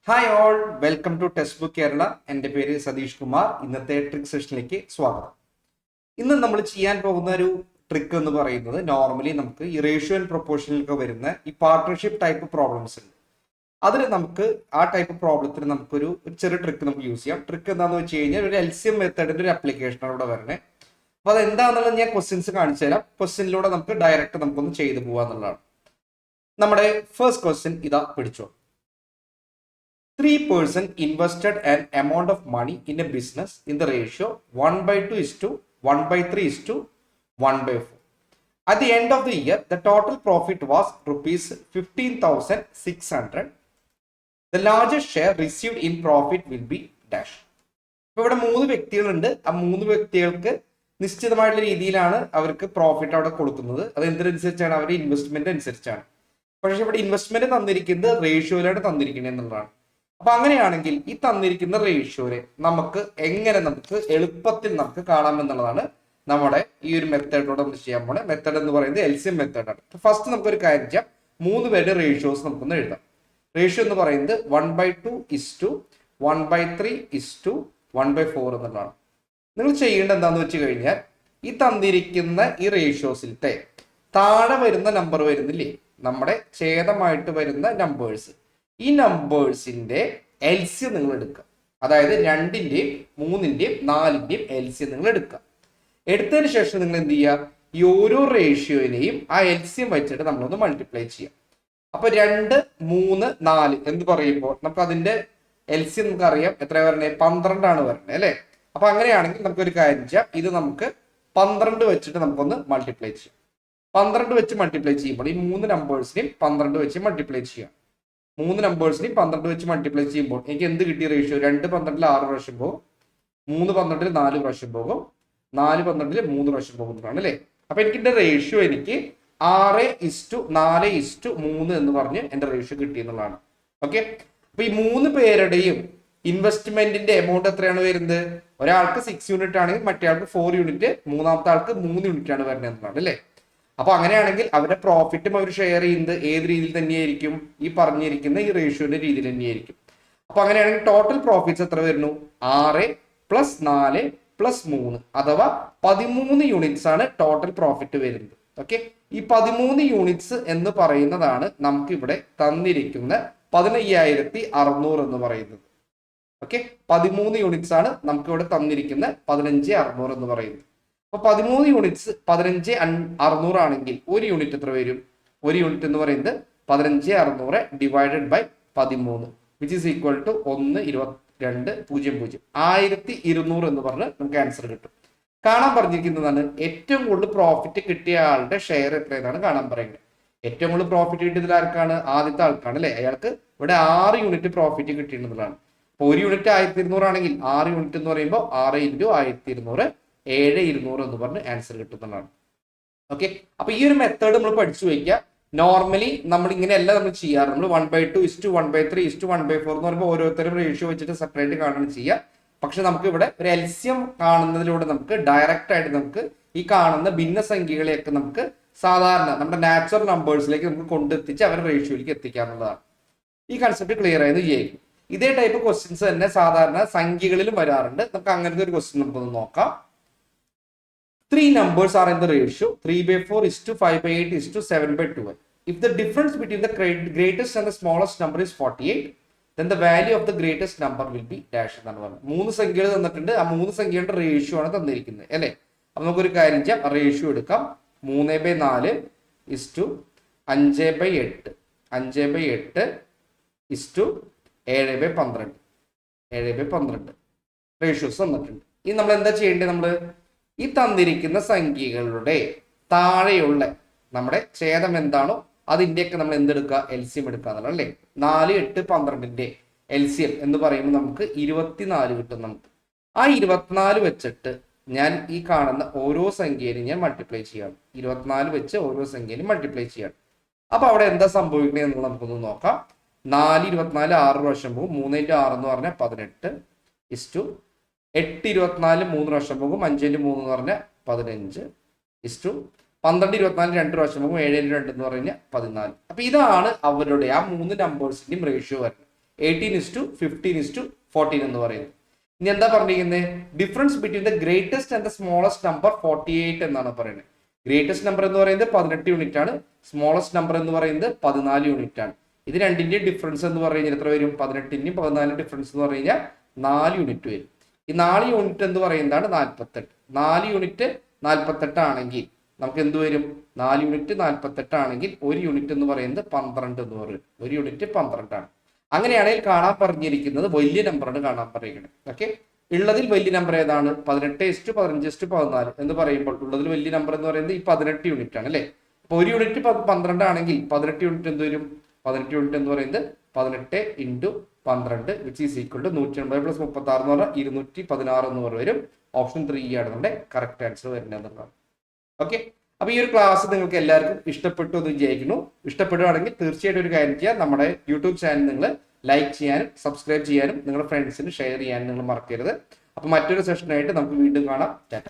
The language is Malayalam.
Hi all, welcome to text book Kerala. എൻ്റെ പേര് സതീഷ് കുമാർ. ഇന്നത്തെ ട്രിക്ക് സെഷനിലേക്ക് സ്വാഗതം. ഇന്ന് നമ്മൾ ചെയ്യാൻ പോകുന്ന ഒരു ട്രിക്ക് എന്ന് പറയുന്നത് നോർമലി നമുക്ക് ഈ റേഷ്യോ ആൻഡ് പ്രൊപ്പോർഷനിലൊക്കെ വരുന്ന ഈ പാർട്ട്ണർഷിപ്പ് ടൈപ്പ് പ്രോബ്ലംസ് ഉണ്ട്. അതിൽ നമുക്ക് ആ ടൈപ്പ് പ്രോബ്ലത്തിന് നമുക്കൊരു ചെറിയ ട്രിക്ക് നമുക്ക് യൂസ് ചെയ്യാം. ട്രിക്ക് എന്താണെന്ന് വെച്ച് കഴിഞ്ഞാൽ ഒരു LCM മെത്തേഡിന്റെ ഒരു അപ്ലിക്കേഷനാണ് ഇവിടെ വരുന്നത്. അപ്പോൾ അത് എന്താണെന്നുള്ളത് ഞാൻ ക്വസ്റ്റ്യൻസ് കാണിച്ചു തരാം. ക്വസ്റ്റ്യനിലൂടെ നമുക്ക് ഡയറക്റ്റ് നമുക്കൊന്ന് ചെയ്തു പോകാന്നുള്ളതാണ്. നമ്മുടെ ഫസ്റ്റ് ക്വസ്റ്റ്യൻ ഇതാ, പിടിച്ചോ. Three person invested an amount of money in a business in the ratio 1/2 1/3 1/4. At the end of the year, the total profit was rupees 15,600. The largest share received in profit will be dash. ഇപ്പൊ ഇവിടെ മൂന്ന് വ്യക്തികളുണ്ട്. ആ മൂന്ന് വ്യക്തികൾക്ക് നിശ്ചിതമായിട്ടുള്ള രീതിയിലാണ് അവർക്ക് പ്രോഫിറ്റ് അവിടെ കൊടുക്കുന്നത്. അത് എന്തിനനുസരിച്ചാണ്? അവരുടെ ഇൻവെസ്റ്റ്മെന്റ് അനുസരിച്ചാണ്. പക്ഷെ ഇവിടെ ഇൻവെസ്റ്റ്മെന്റ് തന്നിരിക്കുന്നത് റേഷ്യോയിലാണ് തന്നിരിക്കുന്നത് എന്നുള്ളതാണ്. അപ്പൊ അങ്ങനെയാണെങ്കിൽ ഈ തന്നിരിക്കുന്ന റേഷ്യോനെ നമുക്ക് എളുപ്പത്തിൽ നമുക്ക് കാണാം എന്നുള്ളതാണ് നമ്മുടെ ഈ ഒരു മെത്തേഡിലൂടെ നമ്മൾ ചെയ്യാൻ പോണേ. മെത്തേഡ് എന്ന് പറയുന്നത് LCM മെത്തേഡാണ്. ഫസ്റ്റ് നമുക്കൊരു കാര്യം ചെയ്യാം. മൂന്ന് പേരുടെ റേഷ്യോസ് നമുക്കൊന്ന് എഴുതാം. റേഷ്യോ എന്ന് പറയുന്നത് 1/2 1/3 1/4 എന്നുള്ളതാണ്. നിങ്ങൾ ചെയ്യേണ്ടത് എന്താന്ന് വെച്ച് കഴിഞ്ഞാൽ ഈ തന്നിരിക്കുന്ന ഈ റേഷ്യോസിലത്തെ താഴെ വരുന്ന നമ്പർ വരുന്നില്ലേ, നമ്മുടെ ഛേദമായിട്ട് വരുന്ന നമ്പേഴ്സ്, ഈ നമ്പേഴ്സിന്റെ LCM നിങ്ങൾ എടുക്കുക. അതായത് 2ന്റെയും 3ന്റെയും 4ന്റെയും LCM നിങ്ങൾ എടുക്കുക. എടുത്തതിന് ശേഷം നിങ്ങൾ എന്ത് ചെയ്യുക? ഈ ഓരോ റേഷ്യോയിനെയും ആ LCM വെച്ചിട്ട് നമ്മളൊന്ന് മൾട്ടിപ്ലൈ ചെയ്യാം. അപ്പൊ 2, 3, 4 എന്ന് പറയുമ്പോൾ നമുക്ക് അതിന്റെ LCM നമുക്ക് അറിയാം. എത്ര വരണേ? 12 ആണ് വരണേ അല്ലെ? അപ്പൊ അങ്ങനെയാണെങ്കിൽ നമുക്കൊരു കാര്യം ചെയ്യാം. ഇത് നമുക്ക് 12 വെച്ചിട്ട് നമുക്കൊന്ന് മൾട്ടിപ്ലൈ ചെയ്യാം. 12 വെച്ച് മൾട്ടിപ്ലൈ ചെയ്യുമ്പോൾ ഈ മൂന്ന് നമ്പേഴ്സിനെയും 12 വെച്ച് മൾട്ടിപ്ലൈ ചെയ്യാം. മൂന്ന് നമ്പേഴ്സിനെയും 12 വെച്ച് മൾട്ടിപ്ലൈ ചെയ്യുമ്പോൾ എനിക്ക് എന്ത് കിട്ടിയ റേഷ്യോ? 2 12 6 പ്രാവശ്യം പോകും, 3 12 4 പ്രാവശ്യം പോകും, 4 12 3 പ്രാവശ്യം പോകുന്നതാണ് അല്ലേ? അപ്പൊ എനിക്ക് റേഷ്യോ എനിക്ക് 6:4:3 എന്ന് പറഞ്ഞ് എന്റെ റേഷ്യോ കിട്ടിയെന്നുള്ളതാണ്. ഓക്കെ, അപ്പൊ ഈ മൂന്ന് പേരുടെയും ഇൻവെസ്റ്റ്മെന്റിന്റെ എമൗണ്ട് എത്രയാണ് വരുന്നത്? ഒരാൾക്ക് 6 യൂണിറ്റ് ആണെങ്കിൽ മറ്റേ ആൾക്ക് 4 യൂണിറ്റ്, മൂന്നാമത്തെ ആൾക്ക് 3 യൂണിറ്റ് ആണ് വരുന്നത് എന്നതാണ് അല്ലേ? അപ്പൊ അങ്ങനെയാണെങ്കിൽ അവരുടെ പ്രോഫിറ്റും അവർ ഷെയർ ചെയ്യുന്നത് ഏത് രീതിയിൽ തന്നെയായിരിക്കും? ഈ പറഞ്ഞിരിക്കുന്ന ഈ റേഷ്യോന്റെ രീതിയിൽ തന്നെയായിരിക്കും. അപ്പൊ അങ്ങനെയാണെങ്കിൽ ടോട്ടൽ പ്രോഫിറ്റ്സ് എത്ര വരുന്നു? 6 + 4 + 3 അഥവാ 13 യൂണിറ്റ്സ് ആണ് ടോട്ടൽ പ്രോഫിറ്റ് വരുന്നത്. ഓക്കെ, ഈ 13 യൂണിറ്റ്സ് എന്ന് പറയുന്നതാണ് നമുക്ക് ഇവിടെ തന്നിരിക്കുന്ന 15,600 എന്ന് പറയുന്നത്. ഓക്കെ, 13 യൂണിറ്റ്സ് ആണ് നമുക്ക് ഇവിടെ തന്നിരിക്കുന്ന 15,600 എന്ന് പറയുന്നത്. അപ്പൊ 13 യൂണിറ്റ്സ് 15,600 ആണെങ്കിൽ ഒരു യൂണിറ്റ് എത്ര വരും? ഒരു യൂണിറ്റ് എന്ന് പറയുന്നത് 15,600 divided by 13 which is equal to 1,22,00 1200 എന്ന് പറഞ്ഞ് നമുക്ക് ആൻസർ കിട്ടും. കാണാൻ പറഞ്ഞിരിക്കുന്നതാണ് ഏറ്റവും കൂടുതൽ പ്രോഫിറ്റ് കിട്ടിയ ആളുടെ ഷെയർ എത്രയെന്നാണ് കാണാൻ പറയുന്നത്. ഏറ്റവും കൂടുതൽ പ്രോഫിറ്റ് കിട്ടിയതിൽ ആർക്കാണ്? ആദ്യത്തെ ആൾക്കാണ് അല്ലെ? അയാൾക്ക് ഇവിടെ 6 യൂണിറ്റ് പ്രോഫിറ്റ് കിട്ടിയിട്ടുള്ളതാണ്. അപ്പൊ ഒരു യൂണിറ്റ് 1,200 ആണെങ്കിൽ 6 യൂണിറ്റ് എന്ന് പറയുമ്പോൾ 6 × 1,200 7,200 എന്ന് പറഞ്ഞ് ആൻസർ കിട്ടുന്നതാണ്. ഓക്കെ, അപ്പൊ ഈ ഒരു മെത്തേഡ് നമ്മൾ പഠിച്ചു വയ്ക്കുക. നോർമലി നമ്മൾ ഇങ്ങനെയല്ല നമ്മൾ ചെയ്യാറ്. നമ്മൾ 1/2 1/3 1/4 എന്ന് പറയുമ്പോൾ ഓരോരുത്തരും റേഷ്യോ വെച്ചിട്ട് സെപ്പറേറ്റ് കാണുകയാണ് ചെയ്യുക. പക്ഷെ നമുക്ക് ഇവിടെ ഒരു LCM കാണുന്നതിലൂടെ നമുക്ക് ഡയറക്റ്റ് ആയിട്ട് നമുക്ക് ഈ കാണുന്ന ഭിന്നസംഖ്യകളെയൊക്കെ നമുക്ക് സാധാരണ നമ്മുടെ നാച്ചുറൽ നമ്പേഴ്സിലേക്ക് നമുക്ക് കൊണ്ടെത്തിച്ച് അവരുടെ റേഷ്യോയിലേക്ക് എത്തിക്കാവുന്നതാണ്. ഈ കൺസെപ്റ്റ് ക്ലിയർ ആയെന്ന് വിചാരിക്കും. ഇതേ ടൈപ്പ് ക്വസ്റ്റ്യൻസ് തന്നെ സാധാരണ സംഖ്യകളിലും വരാറുണ്ട്. നമുക്ക് അങ്ങനത്തെ ഒരു ക്വസ്റ്റ്യൻ നമുക്കൊന്ന് നോക്കാം. Three numbers are in the ratio 3/4 5/8 7/12. If the difference between the greatest and the smallest number is 48, then the value of the greatest number will be dash എന്നാണ് പറഞ്ഞത്. മൂന്ന് സംഖ്യകൾ തന്നിട്ടുണ്ട്. ആ മൂന്ന് സംഖ്യകളുടെ റേഷ്യോ ആണ് തന്നിരിക്കുന്നത് അല്ലെ? അപ്പൊ നമുക്കൊരു കാര്യം ചെയ്യാം. റേഷ്യോ എടുക്കാം. 3/4 5/8 5/8 7/12 7/12 റേഷ്യോസ് തന്നിട്ടുണ്ട്. ഇനി നമ്മൾ എന്താ ചെയ്യേണ്ടത്? നമ്മൾ ഈ തന്നിരിക്കുന്ന സംഖ്യകളുടെ താഴെയുള്ള നമ്മുടെ ഛേദം എന്താണോ അതിന്റെയൊക്കെ നമ്മൾ എന്തെടുക്കുക? LCM എടുക്കുക എന്നുള്ള അല്ലേ? 4 8 12ന്റെ LCM എന്ന് പറയുമ്പോൾ നമുക്ക് 24 കിട്ടും. നമുക്ക് ആ 24 വെച്ചിട്ട് ഞാൻ ഈ കാണുന്ന ഓരോ സംഖ്യയിലും ഞാൻ മൾട്ടിപ്ലൈ ചെയ്യാണ്. 24 വെച്ച് ഓരോ സംഖ്യയിലും മൾട്ടിപ്ലൈ ചെയ്യാണ്. അപ്പൊ അവിടെ എന്താ സംഭവിക്കുന്നത് എന്ന് നമുക്കൊന്ന് നോക്കാം. 4 24 6 പ്രാവശ്യം പോകും. 3 × 6 എന്ന് പറഞ്ഞാൽ 18 8 24 3 പ്രാവശ്യം പോകും. 5 × 3 എന്ന് പറഞ്ഞാൽ 15 12 24 2 പ്രാവശ്യം പോകും. 7 × 2 എന്ന് പറഞ്ഞാൽ 14. അപ്പൊ ഇതാണ് അവരുടെ ആ മൂന്ന് നമ്പേഴ്സിന്റെയും റേഷ്യോ വരുന്നത്. 18:15:14 എന്ന് പറയുന്നത്. ഇനി എന്താ പറഞ്ഞിരിക്കുന്നത്? Difference between the greatest and the smallest number 48 എന്നാണ് പറയുന്നത്. ഗ്രേറ്റസ്റ്റ് നമ്പർ എന്ന് പറയുന്നത് 18 യൂണിറ്റ് ആണ്, സ്മോളസ്റ്റ് നമ്പർ എന്ന് പറയുന്നത് 14 യൂണിറ്റ് ആണ്. ഇത് രണ്ടിന്റെയും ഡിഫറൻസ് എന്ന് പറഞ്ഞു കഴിഞ്ഞാൽ എത്ര വരും? 18ന്റെയും 14 ഡിഫറൻസ് എന്ന് പറഞ്ഞു കഴിഞ്ഞാൽ 4 യൂണിറ്റ് വരും. ഈ 4 യൂണിറ്റ് എന്ന് പറയുന്നതാണ് 48. 4 യൂണിറ്റ് 48 ആണെങ്കിൽ നമുക്ക് എന്ത് വരും? 4 യൂണിറ്റ് 48 ആണെങ്കിൽ 1 യൂണിറ്റ് എന്ന് പറയുന്നത് 12 എന്ന് പറയും. 1 യൂണിറ്റ് 12 ആണ്. അങ്ങനെയാണെങ്കിൽ കാണാൻ പറഞ്ഞിരിക്കുന്നത് വലിയ നമ്പറാണ് കാണാൻ പറയുന്നത്. ഓക്കെ, ഉള്ളതിൽ വലിയ നമ്പർ ഏതാണ്? 18:15:14 എന്ന് പറയുമ്പോൾ ഉള്ളതിൽ വലിയ നമ്പർ എന്ന് പറയുന്നത് ഈ 18 യൂണിറ്റ് ആണ് അല്ലെ. അപ്പൊ 1 യൂണിറ്റ് 12 ആണെങ്കിൽ 18 യൂണിറ്റ് എന്ത് വരും? 18 യൂണിറ്റ് എന്ന് പറയുന്നത് 18 × 12 വിച്ച് ഈസ് ഈക്വൽ ടു 180 + 36 എന്ന് പറഞ്ഞാൽ 216 എന്ന് വരും. ഓപ്ഷൻ 3 ആണ് നമ്മുടെ കറക്റ്റ് ആൻസർ വരുന്നതെന്നുള്ളതാണ്. ഓക്കെ, അപ്പൊ ഈ ഒരു ക്ലാസ് നിങ്ങൾക്ക് എല്ലാവർക്കും ഇഷ്ടപ്പെട്ടു എന്ന് വിചാരിക്കുന്നു. ഇഷ്ടപ്പെടുകയാണെങ്കിൽ തീർച്ചയായിട്ടും ഒരു കാര്യം ചെയ്യാം, നമ്മുടെ യൂട്യൂബ് ചാനൽ നിങ്ങൾ ലൈക്ക് ചെയ്യാനും സബ്സ്ക്രൈബ് ചെയ്യാനും നിങ്ങളുടെ ഫ്രണ്ട്സിന് ഷെയർ ചെയ്യാനും നിങ്ങൾ മറക്കരുത്. അപ്പൊ മറ്റൊരു സെഷനായിട്ട് നമുക്ക് വീണ്ടും കാണാം. ടാറ്റ.